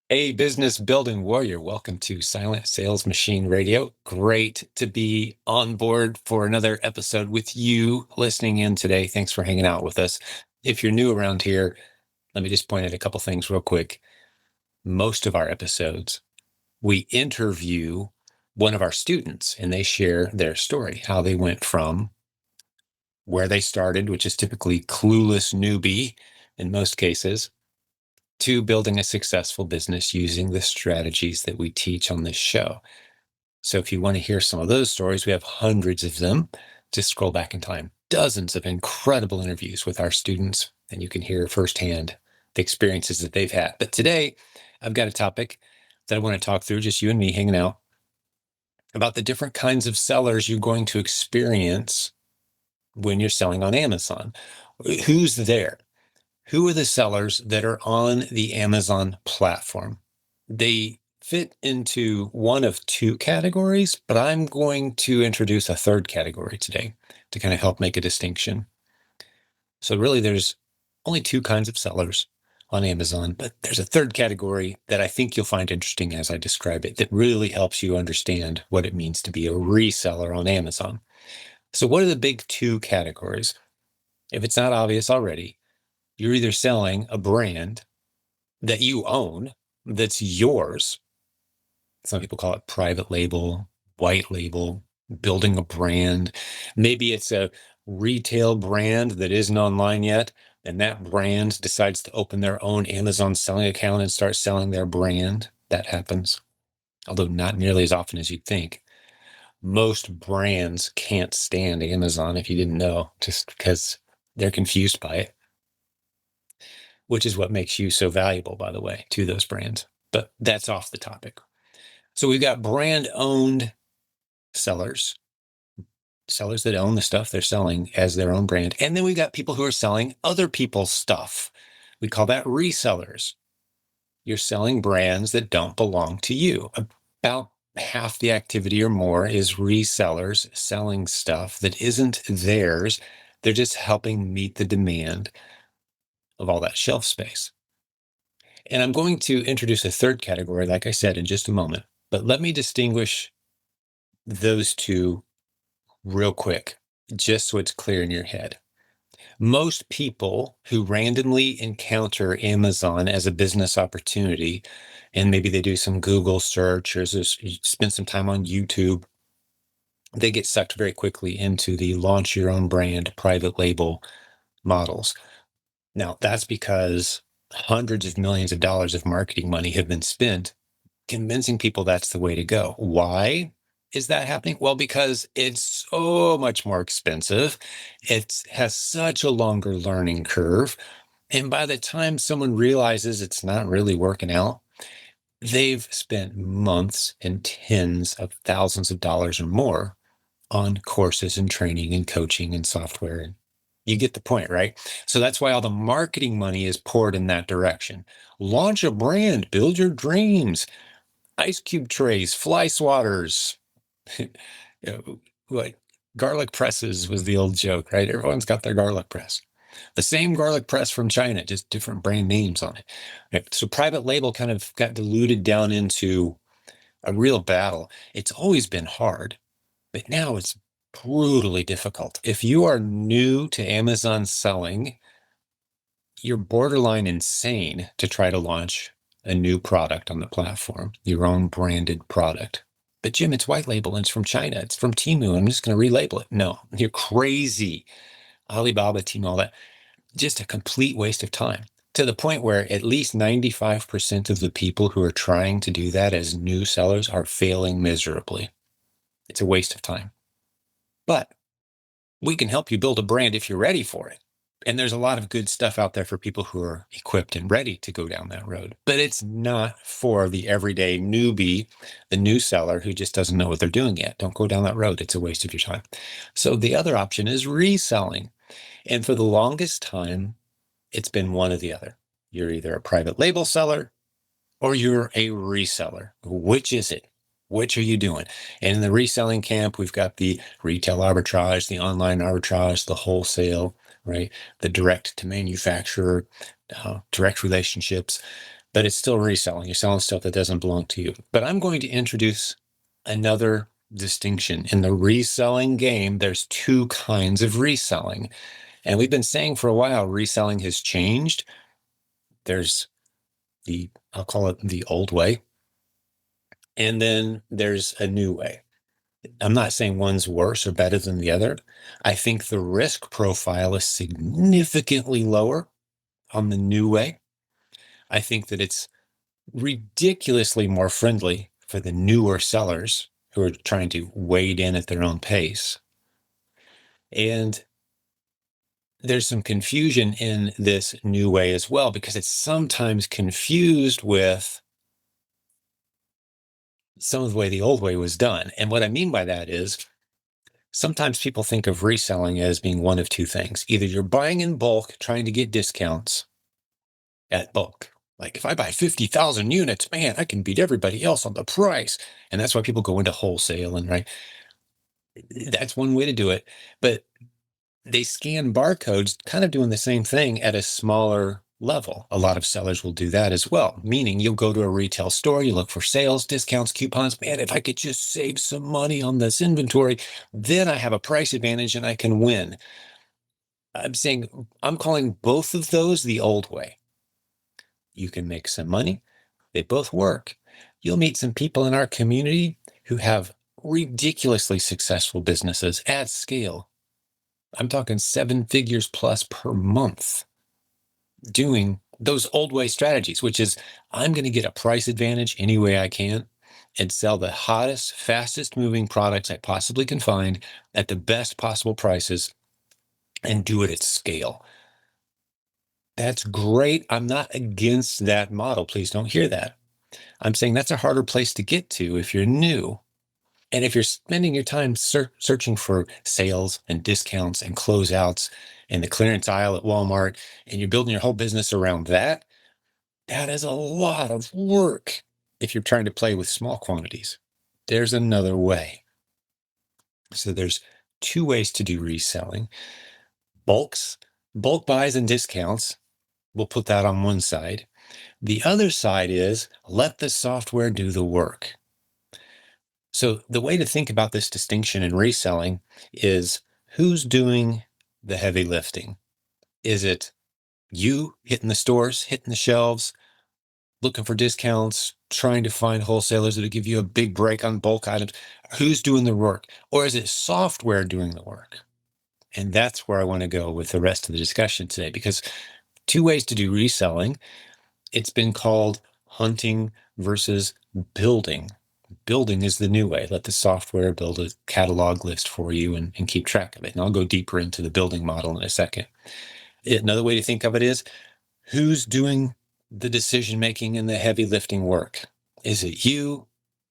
Hey, business building warrior, welcome to Silent Sales Machine Radio. Great to be on board for another episode with you listening in today. Thanks for hanging out with us. If you're new around here, let me just point out a couple things real quick. Most of our episodes, we interview one of our students and they share their story, how they went from where they started, which is typically clueless newbie in most cases, to building a successful business using the strategies that we teach on this show. So if you want to hear some of those stories, we have hundreds of them. Just scroll back in time. Dozens of incredible interviews with our students, and you can hear firsthand the experiences that they've had. But today, I've got a topic that I want to talk through, just you and me hanging out, about the different kinds of sellers you're going to experience when you're selling on Amazon. Who's there? Who are the sellers that are on the Amazon platform? They fit into one of two categories, but I'm going to introduce a third category today to kind of help make a distinction. So really, there's only two kinds of sellers on Amazon, but there's a third category that I think you'll find interesting as I describe it that really helps you understand what it means to be a reseller on Amazon. So what are the big two categories? If it's not obvious already, you're either selling a brand that you own, that's yours. Some people call it private label, white label, building a brand. Maybe it's a retail brand that isn't online yet, and that brand decides to open their own Amazon selling account and start selling their brand. That happens, although not nearly as often as you'd think. Most brands can't stand Amazon, if you didn't know, just because they're confused by it, which is what makes you so valuable, by the way, to those brands. But that's off the topic. So we've got brand-owned sellers that own the stuff they're selling as their own brand. And then we've got people who are selling other people's stuff. We call that resellers. You're selling brands that don't belong to you. About half the activity or more is resellers selling stuff that isn't theirs. They're just helping meet the demand of all that shelf space. And I'm going to introduce a third category, like I said, in just a moment. But let me distinguish those two real quick, just so it's clear in your head. Most people who randomly encounter Amazon as a business opportunity, and maybe they do some Google search or spend some time on YouTube, they get sucked very quickly into the launch your own brand private label models. Now, that's because hundreds of millions of dollars of marketing money have been spent convincing people that's the way to go. Why is that happening? Well, because it's so much more expensive. It has such a longer learning curve. And by the time someone realizes it's not really working out, they've spent months and tens of thousands of dollars or more on courses and training and coaching and software. You get the point, right? So that's why all the marketing money is poured in that direction. Launch a brand, build your dreams. Ice cube trays, fly swatters, like garlic presses was the old joke, right? Everyone's got their garlic press. The same garlic press from China, just different brand names on it. Right? So private label kind of got diluted down into a real battle. It's always been hard, but now it's brutally difficult. If you are new to Amazon selling, you're borderline insane to try to launch a new product on the platform, your own branded product. But Jim, it's white label and it's from China. It's from Temu. I'm just going to relabel it. No, you're crazy. Alibaba, Temu, all that. Just a complete waste of time, to the point where at least 95% of the people who are trying to do that as new sellers are failing miserably. It's a waste of time. But we can help you build a brand if you're ready for it. And there's a lot of good stuff out there for people who are equipped and ready to go down that road. But it's not for the everyday newbie, the new seller who just doesn't know what they're doing yet. Don't go down that road. It's a waste of your time. So the other option is reselling. And for the longest time, it's been one or the other. You're either a private label seller or you're a reseller. Which is it? Which are you doing? And in the reselling camp, we've got the retail arbitrage, the online arbitrage, the wholesale, right? The direct to manufacturer, direct relationships. but it's still reselling. You're selling stuff that doesn't belong to you. But I'm going to introduce another distinction. In the reselling game, there's two kinds of reselling. And we've been saying for a while, reselling has changed. There's I'll call it the old way. And then there's a new way. I'm not saying one's worse or better than the other. I think the risk profile is significantly lower on the new way. I think that it's ridiculously more friendly for the newer sellers who are trying to wade in at their own pace. And there's some confusion in this new way as well, because it's sometimes confused with some of the way the old way was done. And what I mean by that is sometimes people think of reselling as being one of two things. Either you're buying in bulk, trying to get discounts at bulk. Like if I buy 50,000 units, man, I can beat everybody else on the price. And that's why people go into wholesale, and right. That's one way to do it. But they scan barcodes, kind of doing the same thing at a smaller level. A lot of sellers will do that as well, meaning you'll go to a retail store, you look for sales, discounts, coupons. Man, if I could just save some money on this inventory, then I have a price advantage and I can win. I'm calling both of those the old way. You can make some money. They both work. You'll meet some people in our community who have ridiculously successful businesses at scale. I'm talking 7 figures plus per month doing those old way strategies, which is I'm going to get a price advantage any way I can and sell the hottest, fastest moving products I possibly can find at the best possible prices and do it at scale. That's great. I'm not against that model. Please don't hear that. I'm saying that's a harder place to get to if you're new. And if you're spending your time searching for sales and discounts and closeouts and the clearance aisle at Walmart, and you're building your whole business around that, that is a lot of work if you're trying to play with small quantities. There's another way. So there's two ways to do reselling. Bulk buys and discounts. We'll put that on one side. The other side is let the software do the work. So the way to think about this distinction in reselling is who's doing the heavy lifting? Is it you hitting the stores, hitting the shelves, looking for discounts, trying to find wholesalers that'll give you a big break on bulk items? Who's doing the work? Or is it software doing the work? And that's where I want to go with the rest of the discussion today, because two ways to do reselling. It's been called hunting versus building. Building is the new way. Let the software build a catalog list for you and keep track of it. And I'll go deeper into the building model in a second. Another way to think of it is who's doing the decision-making and the heavy lifting work? Is it you?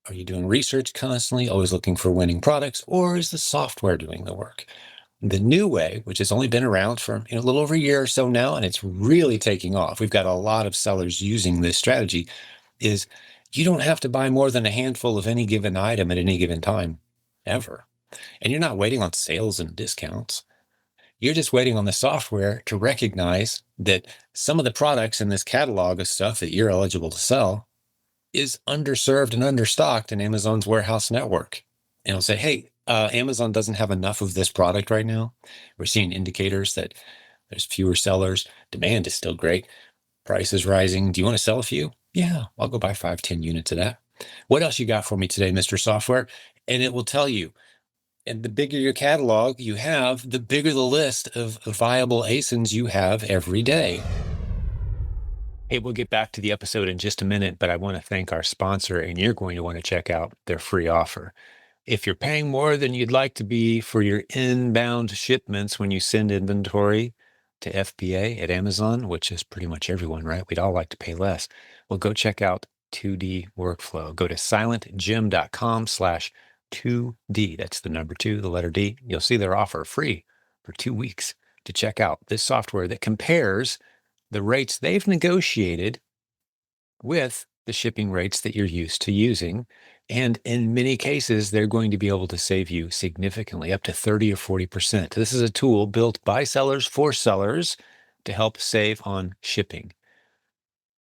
Are you doing research constantly, always looking for winning products? Or is the software doing the work? The new way, which has only been around for a little over a year or so now, and it's really taking off. We've got a lot of sellers using this strategy, is you don't have to buy more than a handful of any given item at any given time, ever. And you're not waiting on sales and discounts. You're just waiting on the software to recognize that some of the products in this catalog of stuff that you're eligible to sell is underserved and understocked in Amazon's warehouse network. And it'll say, hey, Amazon doesn't have enough of this product right now. We're seeing indicators that there's fewer sellers. Demand is still great. Price is rising. Do you want to sell a few? Yeah, I'll go buy 5, 10 units of that. What else you got for me today, Mr. Software? And it will tell you. And the bigger your catalog you have, the bigger the list of viable ASINs you have every day. Hey, we'll get back to the episode in just a minute, but I want to thank our sponsor, and you're going to want to check out their free offer. If you're paying more than you'd like to be for your inbound shipments when you send inventory to FBA at Amazon, which is pretty much everyone, right? We'd all like to pay less. Well, go check out 2D Workflow. Go to silentjim.com/2D. That's the number 2, the letter D. You'll see their offer free for 2 weeks to check out this software that compares the rates they've negotiated with the shipping rates that you're used to using. And in many cases, they're going to be able to save you significantly, up to 30 or 40%. This is a tool built by sellers for sellers to help save on shipping.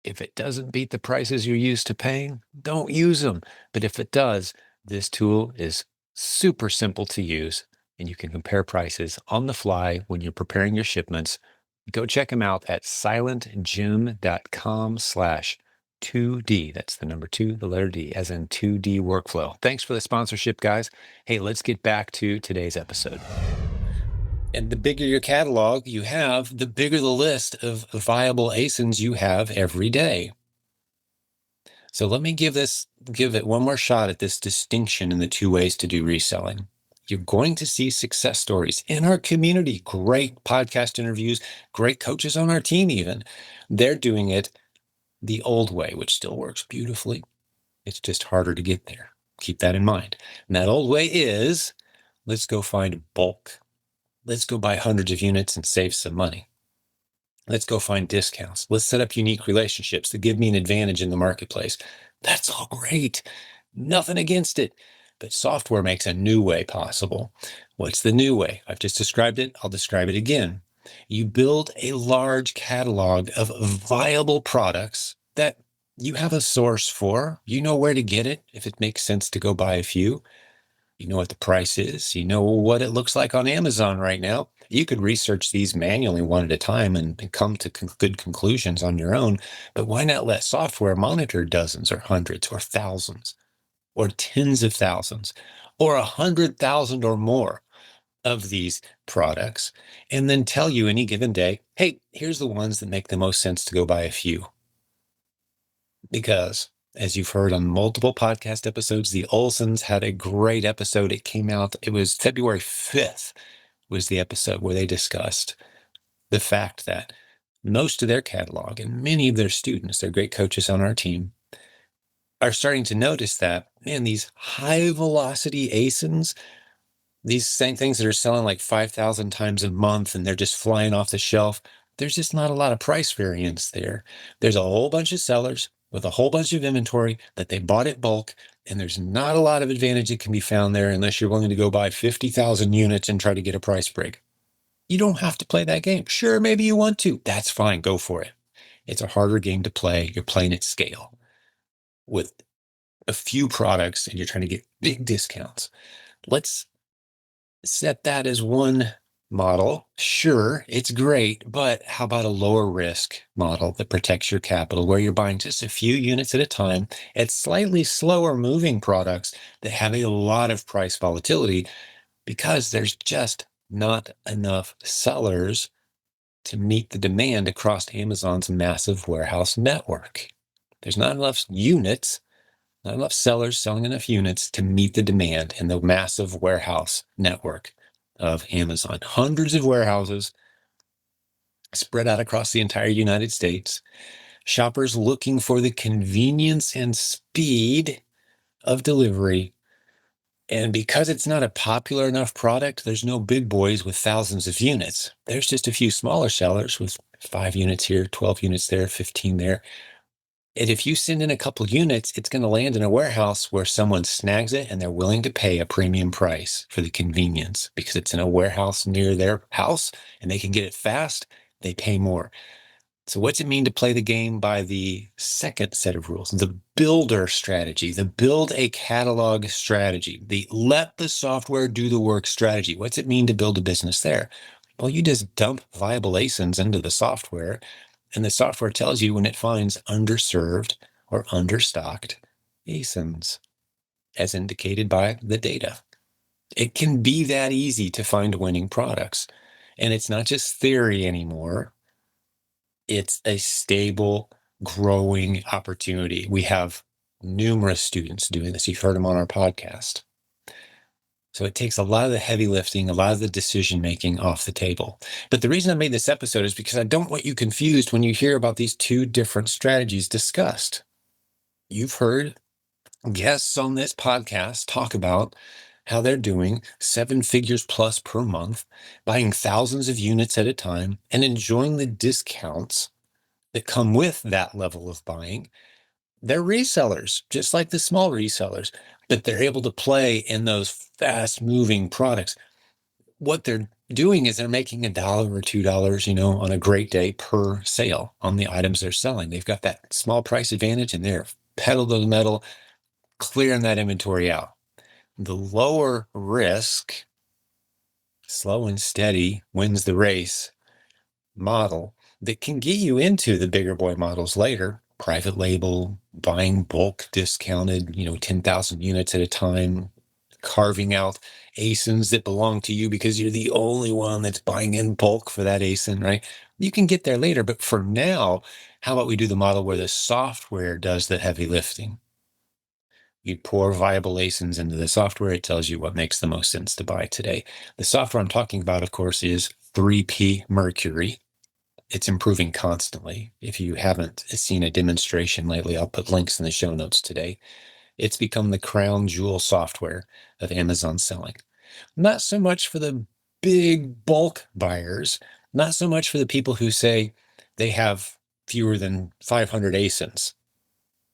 If it doesn't beat the prices you're used to paying, don't use them. But if it does, this tool is super simple to use, and you can compare prices on the fly when you're preparing your shipments. Go check them out at silentjim.com/2D. That's the number 2, the letter D, as in 2D workflow. Thanks for the sponsorship, guys. Hey, let's get back to today's episode. And the bigger your catalog you have, the bigger the list of viable ASINs you have every day. So let me give it one more shot at this distinction in the 2 ways to do reselling. You're going to see success stories in our community, great podcast interviews, great coaches on our team even. They're doing it the old way, which still works beautifully. It's just harder to get there. Keep that in mind. And that old way is, let's go find bulk. Let's go buy hundreds of units and save some money. Let's go find discounts. Let's set up unique relationships that give me an advantage in the marketplace. That's all great. Nothing against it. But software makes a new way possible. What's the new way? I've just described it. I'll describe it again. You build a large catalog of viable products that you have a source for. You know where to get it if it makes sense to go buy a few. You know what the price is. You know what it looks like on Amazon right now. You could research these manually one at a time and come to good conclusions on your own. But why not let software monitor dozens or hundreds or thousands or tens of thousands or 100,000 or more of these products and then tell you any given day, hey, here's the ones that make the most sense to go buy a few. Because as you've heard on multiple podcast episodes, the Olsons had a great episode. It came out, it was February 5th was the episode where they discussed the fact that most of their catalog and many of their students, they're great coaches on our team, are starting to notice that, man, these high velocity ASINs, these same things that are selling like 5,000 times a month and they're just flying off the shelf, there's just not a lot of price variance there. There's a whole bunch of sellers with a whole bunch of inventory that they bought at bulk, and there's not a lot of advantage that can be found there unless you're willing to go buy 50,000 units and try to get a price break. You don't have to play that game. Sure, maybe you want to. That's fine. Go for it. It's a harder game to play. You're playing at scale with a few products and you're trying to get big discounts. Let's set that as one model. Sure, it's great, but how about a lower risk model that protects your capital where you're buying just a few units at a time at slightly slower moving products that have a lot of price volatility because there's just not enough sellers to meet the demand across Amazon's massive warehouse network. There's not enough units, not enough sellers selling enough units to meet the demand in the massive warehouse network of Amazon. Hundreds of warehouses spread out across the entire United States. Shoppers looking for the convenience and speed of delivery. And because it's not a popular enough product, there's no big boys with thousands of units. There's just a few smaller sellers with 5 units here, 12 units there, 15 there. And if you send in a couple units, it's going to land in a warehouse where someone snags it and they're willing to pay a premium price for the convenience because it's in a warehouse near their house and they can get it fast. They pay more. So what's it mean to play the game by the second set of rules, the builder strategy, the build a catalog strategy, the let the software do the work strategy? What's it mean to build a business there? Well, you just dump viable ASINs into the software, and the software tells you when it finds underserved or understocked ASINs, as indicated by the data. It can be that easy to find winning products. And it's not just theory anymore. It's a stable, growing opportunity. We have numerous students doing this. You've heard them on our podcast. So it takes a lot of the heavy lifting, a lot of the decision-making off the table. But the reason I made this episode is because I don't want you confused when you hear about these two different strategies discussed. You've heard guests on this podcast talk about how they're doing 7 figures plus per month, buying thousands of units at a time, and enjoying the discounts that come with that level of buying. They're resellers, just like the small resellers, but they're able to play in those fast-moving products. what they're doing is they're making $1 or $2, on a great day per sale on the items they're selling. They've got that small price advantage and they're pedal to the metal, clearing that inventory out. The lower risk, slow and steady wins the race model that can get you into the bigger boy models later, private label, buying bulk discounted, 10,000 units at a time, carving out ASINs that belong to you because you're the only one that's buying in bulk for that ASIN, right? You can get there later, but for now, how about we do the model where the software does the heavy lifting? You pour viable ASINs into the software. It tells you what makes the most sense to buy today. The software I'm talking about, of course, is 3P Mercury. It's improving constantly. If you haven't seen a demonstration lately, I'll put links in the show notes today. It's become the crown jewel software of Amazon selling. Not so much for the big bulk buyers, not so much for the people who say they have fewer than 500 ASINs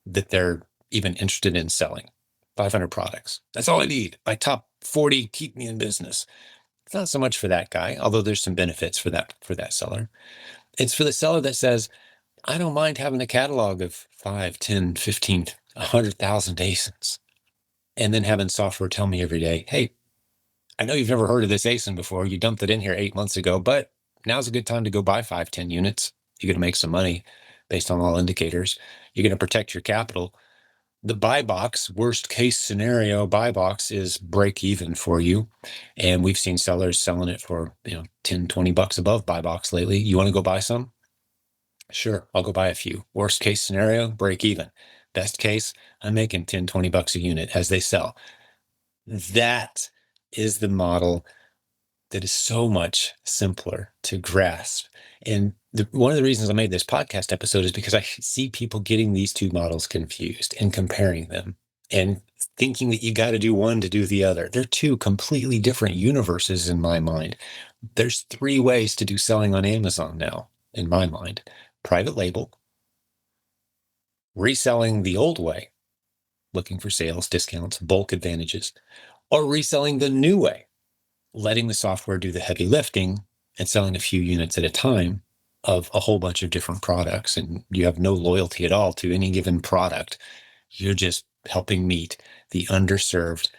that they're even interested in selling. 500 products. That's all I need. My top 40 keep me in business. It's not so much for that guy, although there's some benefits for that seller. It's for the seller that says, I don't mind having a catalog of 5, 10, 15, 100,000 ASINs. And then having software tell me every day, hey, I know you've never heard of this ASIN before. You dumped it in here 8 months ago, but now's a good time to go buy 5, 10 units. You're going to make some money based on all indicators. You're going to protect your capital. The buy box, worst case scenario, buy box is break even for you. And we've seen sellers selling it for, 10, 20 bucks above buy box lately. You want to go buy some? Sure, I'll go buy a few. Worst case scenario, break even. Best case, I'm making 10, 20 bucks a unit as they sell. That is the model that is so much simpler to grasp. And one of the reasons I made this podcast episode is because I see people getting these two models confused and comparing them and thinking that you got to do one to do the other. They're two completely different universes in my mind. There's 3 ways to do selling on Amazon now, in my mind. Private label, reselling the old way, looking for sales, discounts, bulk advantages, or reselling the new way, letting the software do the heavy lifting and selling a few units at a time of a whole bunch of different products. And you have no loyalty at all to any given product. You're just helping meet the underserved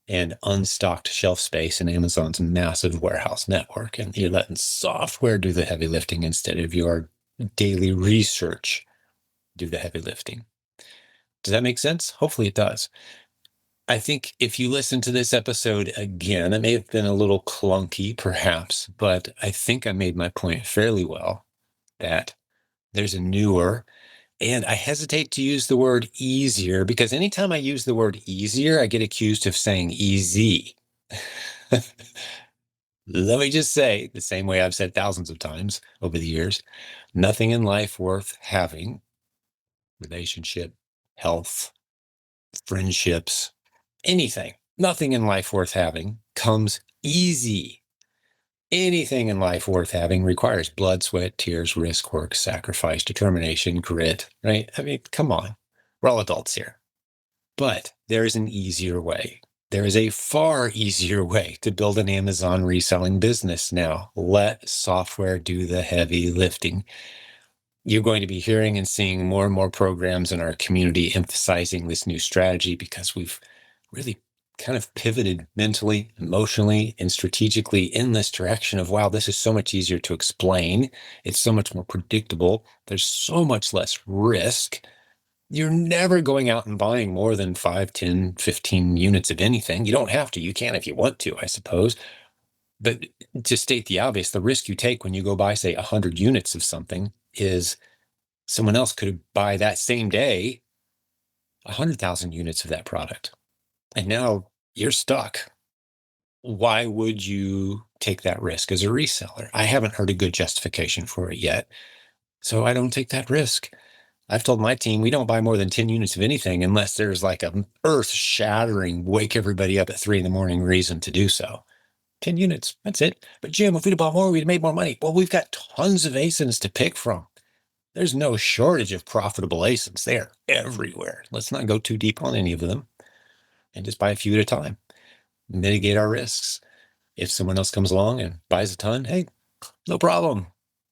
and unstocked shelf space in Amazon's massive warehouse network. And you're letting software do the heavy lifting instead of your daily research do the heavy lifting. Does that make sense? Hopefully it does. I think if you listen to this episode again, it may have been a little clunky, perhaps, but I think I made my point fairly well that there's a newer, and I hesitate to use the word easier because anytime I use the word easier, I get accused of saying easy. Let me just say, the same way I've said thousands of times over the years, nothing in life worth having, relationship, health, friendships, anything, nothing in life worth having comes easy. Anything in life worth having requires blood, sweat, tears, risk, work, sacrifice, determination, grit, right? I mean, come on. We're all adults here. But there is an easier way. There is a far easier way to build an Amazon reselling business now. Let software do the heavy lifting. You're going to be hearing and seeing more and more programs in our community emphasizing this new strategy because we've really kind of pivoted mentally, emotionally, and strategically in this direction of, wow, this is so much easier to explain. It's so much more predictable. There's so much less risk. You're never going out and buying more than 5, 10, 15 units of anything. You don't have to. You can if you want to, I suppose. But to state the obvious, the risk you take when you go buy, say, 100 units of something is someone else could buy that same day 100,000 units of that product. And now you're stuck. Why would you take that risk as a reseller? I haven't heard a good justification for it yet, so I don't take that risk. I've told my team we don't buy more than 10 units of anything unless there's like an earth-shattering, wake everybody up at 3 a.m. reason to do so. 10 units, that's it. But Jim, if we'd bought more, we'd made more money. Well, we've got tons of ASINs to pick from. There's no shortage of profitable ASINs. They are everywhere. Let's not go too deep on any of them and just buy a few at a time. Mitigate our risks. If someone else comes along and buys a ton, hey, no problem.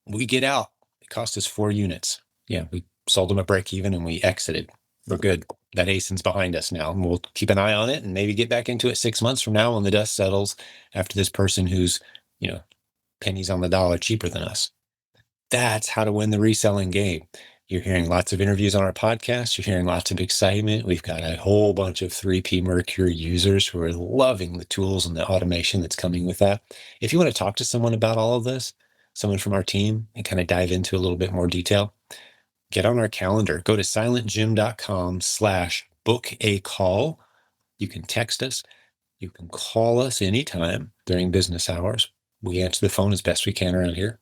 We get out. It cost us 4 units. Yeah, we sold them at break even and we exited. We're good. That ASIN's behind us now, and we'll keep an eye on it and maybe get back into it 6 months from now when the dust settles after this person who's, pennies on the dollar cheaper than us. That's how to win the reselling game. You're hearing lots of interviews on our podcast. You're hearing lots of excitement. We've got a whole bunch of 3P Mercury users who are loving the tools and the automation that's coming with that. If you want to talk to someone about all of this, someone from our team, and kind of dive into a little bit more detail, get on our calendar. Go to silentjimdotcom/book a call. You can text us. You can call us anytime during business hours. We answer the phone as best we can around here.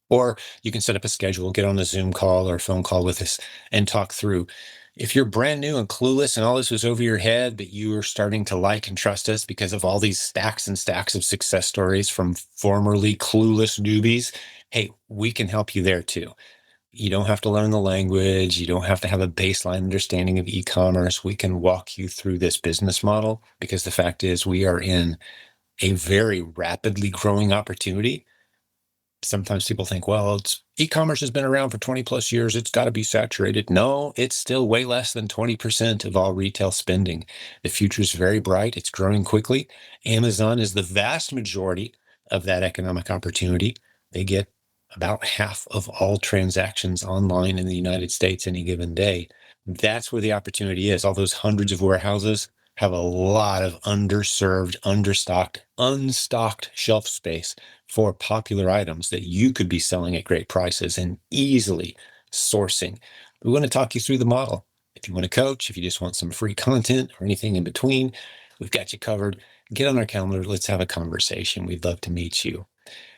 Or you can set up a schedule, get on a Zoom call or a phone call with us and talk through. If you're brand new and clueless and all this was over your head, but you are starting to like and trust us because of all these stacks and stacks of success stories from formerly clueless newbies, hey, we can help you there too. You don't have to learn the language. You don't have to have a baseline understanding of e-commerce. We can walk you through this business model because the fact is we are in a very rapidly growing opportunity. Sometimes people think, well, e-commerce has been around for 20 plus years. It's got to be saturated. No, it's still way less than 20% of all retail spending. The future is very bright. It's growing quickly. Amazon is the vast majority of that economic opportunity. They get about half of all transactions online in the United States any given day. That's where the opportunity is. All those hundreds of warehouses have a lot of underserved, understocked, unstocked shelf space for popular items that you could be selling at great prices and easily sourcing. We want to talk you through the model. If you want to coach, if you just want some free content or anything in between, we've got you covered. Get on our calendar. Let's have a conversation. We'd love to meet you.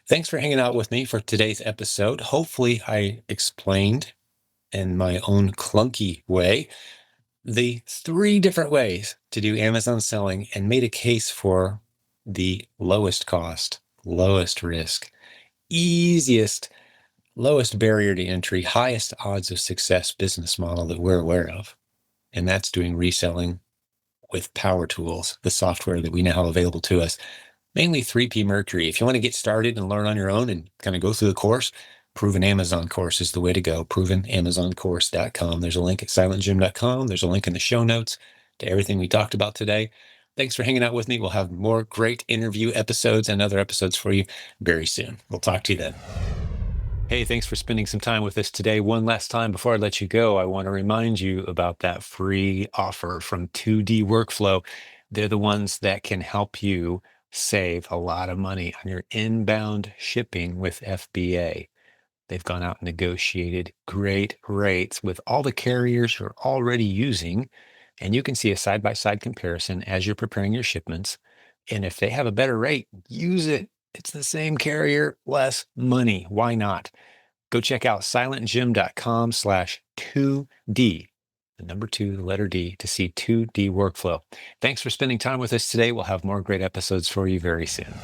Thanks for hanging out with me for today's episode. Hopefully I explained in my own clunky way the 3 different ways to do Amazon selling and made a case for the lowest cost, lowest risk, easiest, lowest barrier to entry, highest odds of success business model that we're aware of. And that's doing reselling with Power Tools, the software that we now have available to us, mainly 3P Mercury. If you want to get started and learn on your own and kind of go through the course, Proven Amazon course is the way to go. ProvenAmazonCourse.com. There's a link at silentjim.com. There's a link in the show notes to everything we talked about today. Thanks for hanging out with me. We'll have more great interview episodes and other episodes for you very soon. We'll talk to you then. Hey, thanks for spending some time with us today. One last time before I let you go, I want to remind you about that free offer from 2D Workflow. They're the ones that can help you save a lot of money on your inbound shipping with FBA. They've gone out and negotiated great rates with all the carriers who are already using, and you can see a side-by-side comparison as you're preparing your shipments. And if they have a better rate, use it. It's the same carrier, less money. Why not? Go check out silentjim.com/2D, the number 2, the letter D, to see 2D Workflow. Thanks for spending time with us today. We'll have more great episodes for you very soon.